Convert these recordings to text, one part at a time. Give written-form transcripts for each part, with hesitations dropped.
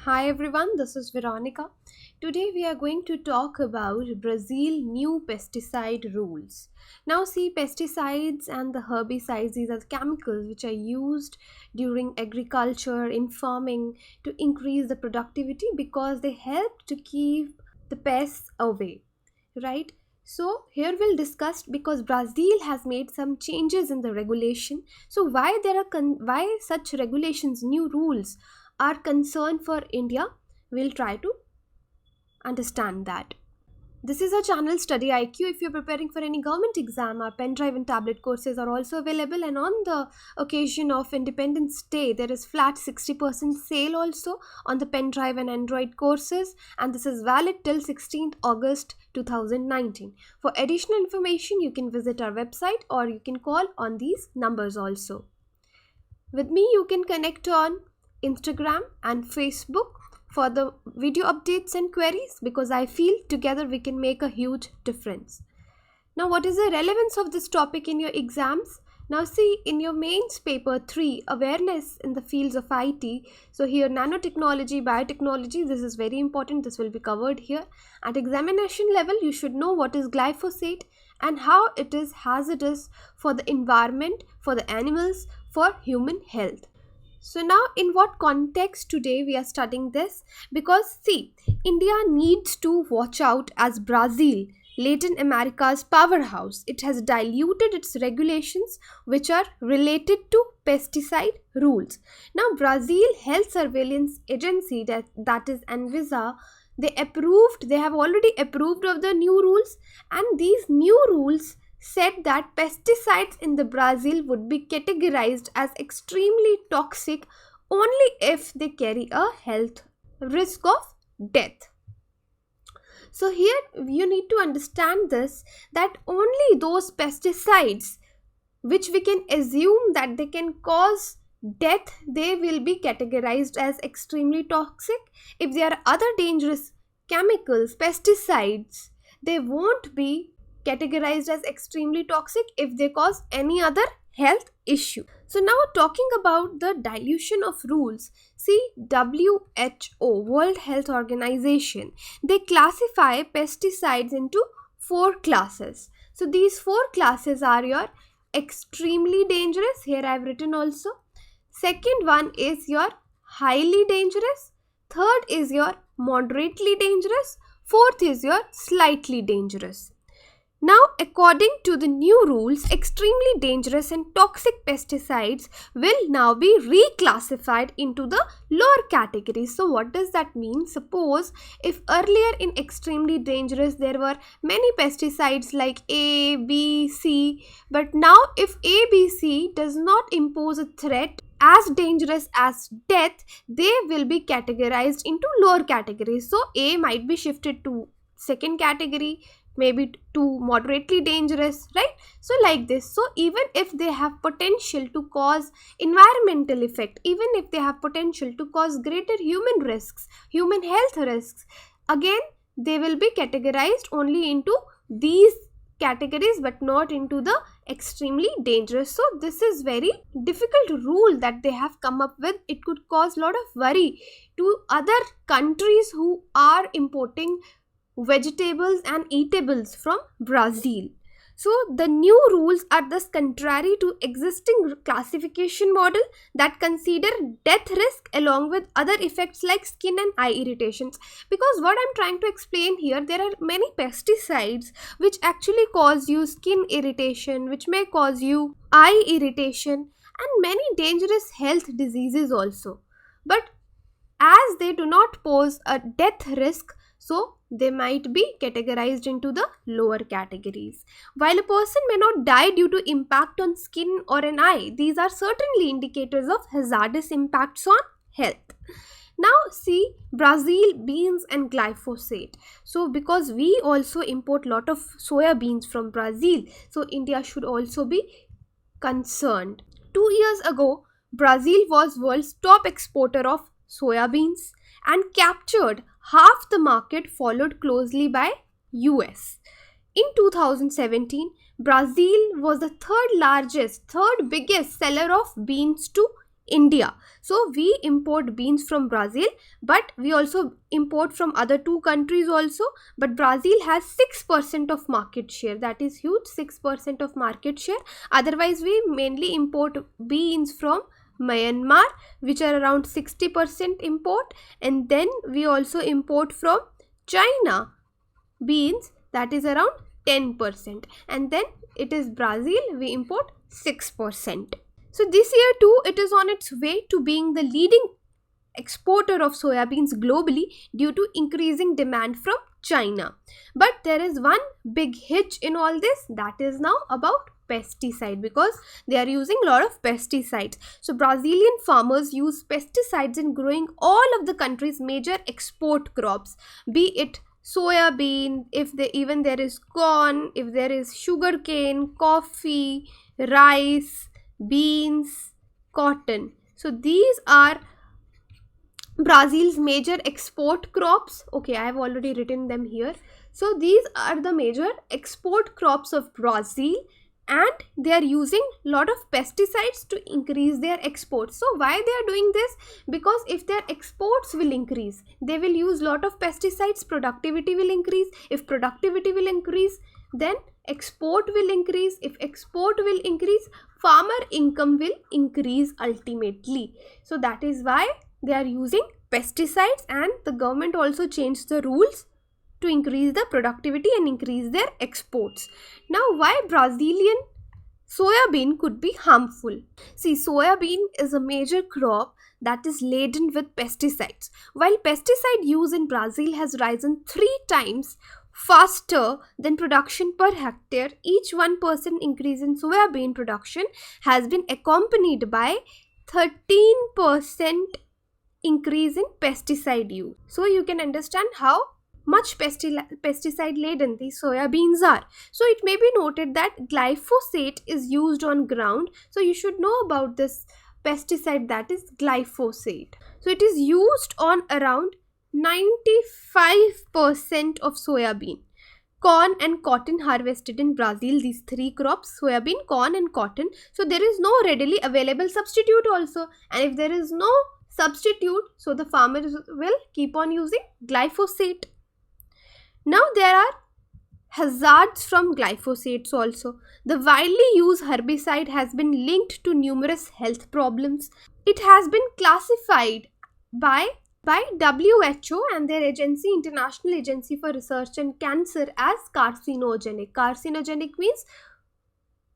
Hi everyone, this is Veronica. Today we are going to talk about Brazil new pesticide rules. Now see, pesticides and the herbicides, these are the chemicals which are used during agriculture, in farming to increase the productivity because they help to keep the pests away, right? So here we'll discuss because Brazil has made some changes in the regulation. So why such regulations, new rules are concern for India? We'll try to understand that. This is our channel StudyIQ. If you're preparing for any government exam, our pen drive and tablet courses are also available. And on the occasion of Independence Day, there is flat 60% sale also on the pen drive and Android courses. And this is valid till 16th August 2019. For additional information, you can visit our website or you can call on these numbers also. With me, you can connect on Instagram and Facebook for the video updates and queries because I feel together we can make a huge difference. Now, what is the relevance of this topic in your exams? Now see, in your mains paper 3, awareness in the fields of IT. So here nanotechnology, biotechnology, this is very important. This will be covered here. At examination level, you should know what is glyphosate and how it is hazardous for the environment, for the animals, for human health. So now in what context today we are studying this? Because see, India needs to watch out as Brazil, Latin America's powerhouse. It has diluted its regulations which are related to pesticide rules. Now Brazil Health Surveillance Agency, that is ANVISA, they have already approved of the new rules, and these new rules said that pesticides in the Brazil would be categorized as extremely toxic only if they carry a health risk of death. So here you need to understand this, that only those pesticides which we can assume that they can cause death, they will be categorized as extremely toxic. If there are other dangerous chemicals, pesticides, they won't be categorized as extremely toxic if they cause any other health issue. So now talking about the dilution of rules, see, WHO, World Health Organization, they classify pesticides into 4 classes. So these 4 classes are your extremely dangerous, here I have written also. Second one is your highly dangerous. Third is your moderately dangerous. Fourth is your slightly dangerous. Now, according to the new rules, extremely dangerous and toxic pesticides will now be reclassified into the lower categories. So, what does that mean? Suppose if earlier in extremely dangerous there were many pesticides like A, B, C, but now if A, B, C does not impose a threat as dangerous as death, they will be categorized into lower categories. So, A might be shifted to second category, maybe to moderately dangerous, right? So like this. So even if they have potential to cause environmental effect, even if they have potential to cause greater human risks, human health risks, again they will be categorized only into these categories but not into the extremely dangerous. So this is very difficult rule that they have come up with. It could cause a lot of worry to other countries who are importing vegetables and eatables from Brazil. So the new rules are thus contrary to existing classification model that consider death risk along with other effects like skin and eye irritations. Because what I'm trying to explain here, there are many pesticides which actually cause you skin irritation, which may cause you eye irritation and many dangerous health diseases also. But as they do not pose a death risk, so they might be categorized into the lower categories. While a person may not die due to impact on skin or an eye, these are certainly indicators of hazardous impacts on health. Now see, Brazil beans and glyphosate. So because we also import lot of soya beans from Brazil, so India should also be concerned. 2 years ago, Brazil was world's top exporter of soya beans and captured half the market, followed closely by US. In 2017, Brazil was the third biggest seller of beans to India. So we import beans from Brazil, but we also import from other two countries also. But Brazil has 6% of market share. That is huge, 6% of market share. Otherwise, we mainly import beans from Myanmar, which are around 60% import, and then we also import from China beans, that is around 10%, and then it is Brazil, we import 6%. So this year too, it is on its way to being the leading exporter of soybeans globally due to increasing demand from China. But there is one big hitch in all this, that is now about pesticide, because they are using a lot of pesticides. So Brazilian farmers use pesticides in growing all of the country's major export crops, be it soya bean, if even there is corn, if there is sugarcane, coffee, rice, beans, cotton. So these are Brazil's major export crops. Okay, I have already written them here. So these are the major export crops of Brazil, and they are using a lot of pesticides to increase their exports. So why they are doing this? Because if their exports will increase, they will use a lot of pesticides, productivity will increase. If productivity will increase, then export will increase. If export will increase, farmer income will increase ultimately. So that is why they are using pesticides, and the government also changed the rules to increase the productivity and increase their exports. Now, why Brazilian soya bean could be harmful? See, soya bean is a major crop that is laden with pesticides. While pesticide use in Brazil has risen 3 times faster than production per hectare, each 1% increase in soya bean production has been accompanied by 13% increase in pesticide use. So you can understand how much pesticide laden these soya beans are. So it may be noted that glyphosate is used on ground. So you should know about this pesticide, that is glyphosate. So it is used on around 95% of soya bean. Corn and cotton harvested in Brazil, these 3 crops, soybean, corn and cotton. So there is no readily available substitute also, and if there is no substitute, so the farmers will keep on using glyphosate. Now there are hazards from glyphosates also. The widely used herbicide has been linked to numerous health problems. It has been classified by WHO and their agency, International Agency for Research and Cancer, as carcinogenic. Carcinogenic means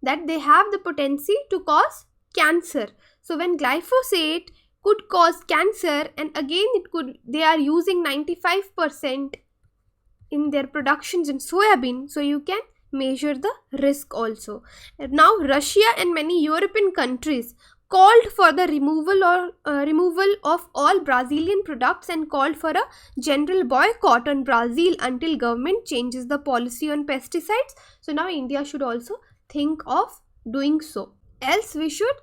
that they have the potency to cause cancer. So when glyphosate could cause cancer, and again they are using 95% in their productions in soybean, so you can measure the risk also. Now Russia and many European countries called for the removal of all Brazilian products and called for a general boycott on Brazil until government changes the policy on pesticides. So now India should also think of doing so. Else we should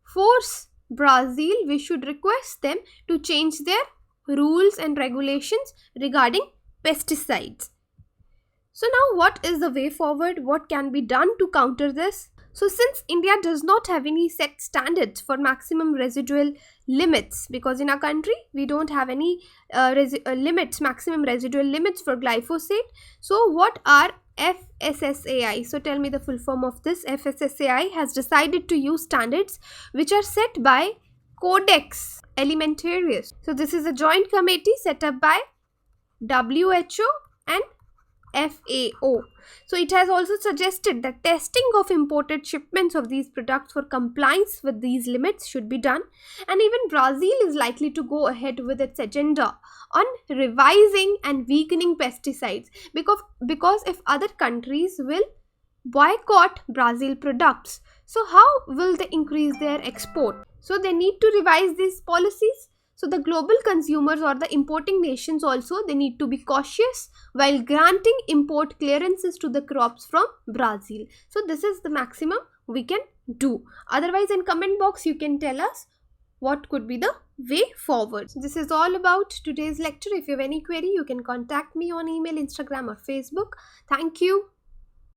force Brazil, we should request them to change their rules and regulations regarding pesticides. So now what is the way forward? What can be done to counter this? So since India does not have any set standards for maximum residual limits, because in our country we don't have any maximum residual limits for glyphosate. So what are FSSAI? So tell me the full form of this. FSSAI has decided to use standards which are set by Codex Alimentarius. So this is a joint committee set up by WHO and FAO. So it has also suggested that testing of imported shipments of these products for compliance with these limits should be done, and even Brazil is likely to go ahead with its agenda on revising and weakening pesticides, because if other countries will boycott Brazil products, so how will they increase their export? So they need to revise these policies. So the global consumers or the importing nations also, they need to be cautious while granting import clearances to the crops from Brazil. So this is the maximum we can do. Otherwise, in comment box you can tell us what could be the way forward. So this is all about today's lecture. If you have any query, you can contact me on email, Instagram or Facebook. Thank you.